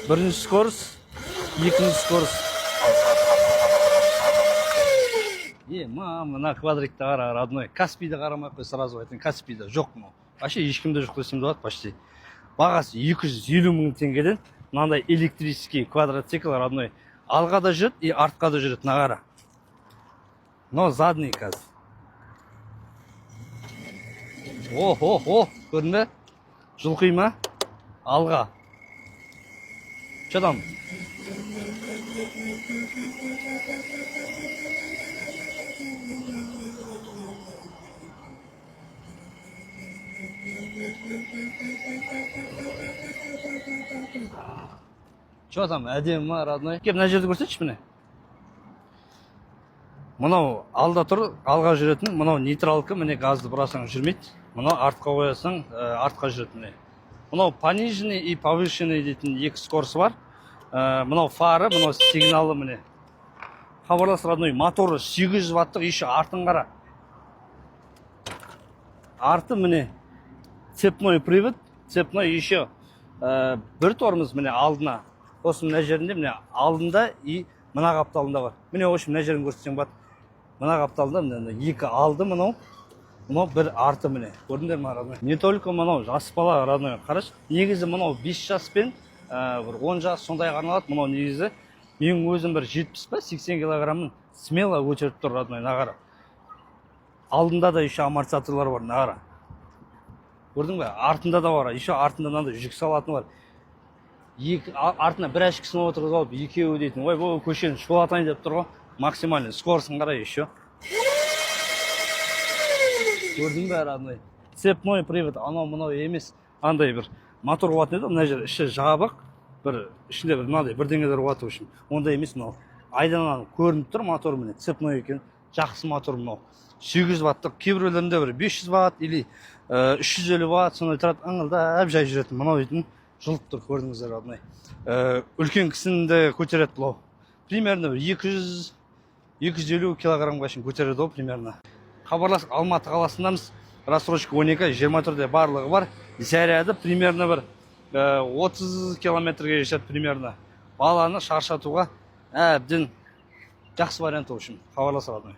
Бірінші скорость, екінші скорость. Мына квадрикті қара, родной. Каспийді қарамай қой, сразу айтын. Каспийді жоқ мынау. Вообще ешкімде жоқ десем болады почти. Бағасы 250 мың теңгеден мынандай электрический квадроцикл, родной. Алға да жүреді, и артқа да жүреді, нағара. Но задний қазір. О, көрдің бе? Жылқи ма? Алға. Че там? Че там, әдемі ма, родной? Кеп, мына жерді көрсетші міне. Мынау алда тұр, алға жүретін, мынау нейтралка, міне газды бұрасаң жүрмейді. Мынау артқа қоясаң, артқа жүреді міне. Мынау пониженный и повышенный дейтін екі скорсы бар. Мынау фары, мынау сигналы міне. Хабарлас, родной, моторы 800 ваттық, еще артын қара. Арты міне цепной привод, цепной еще бір тормоз міне алдына. Осы мына жерінде міне алдында и мына қапталында бар. Міне общем мына жерін көрсетсең болады. Мына қапталында міне екі алды мынау бір арты міне. Көрдіңдер ме, родной? Не только мынау жас бала, родной, қараш. Негізі мынау 5 жаспен бір 10 жас сондай арналады. Мынау негізі мен өзім бір 70-80 килограммын смело көтеріп тұр, родной, нағара. Алдында да еще амортизаторлар бар, нағара. Көрдің бе? Артында да бар, еще артында мынандай жүк салатын бар. Артына бір әшкісін отырғызып алып, екеуі дейтін. Ой, бұл көшені шулатайын деп тұр ғой. Максимальный скоростың қарай еще. Көрдің бе, родной? Цепной привод, анау мынау емес. Андай бір мотор қуатын еді, мына жер іші жабық, бір ішінде бір мынандай бірдеңелер қуаты үшін. Ондай емес мынау. Айдан көрініп тұр мотор міне, цепной екен. Жақсы мотор мынау. 800 ваттық, кейбіреулерінде бір 500 ватт или 350 ватт, сондай тұрады, ыңылдап жай жүретін. Мынау дейтін жылып тұр, көрдіңіздер, родной. Үлкен кісінде көтереді бұлау. Примерно 200-250 килограммға шын көтереді ол, примерно. Хабарлас, Алматы қаласындамыз, рассрочка 12, 24-де барлығы бар. Заряды примерно бір 30 километрге жетеді, примерно. Баланы шаршатуға әбден жақсы вариант ол үшін. Хабарлас, родной.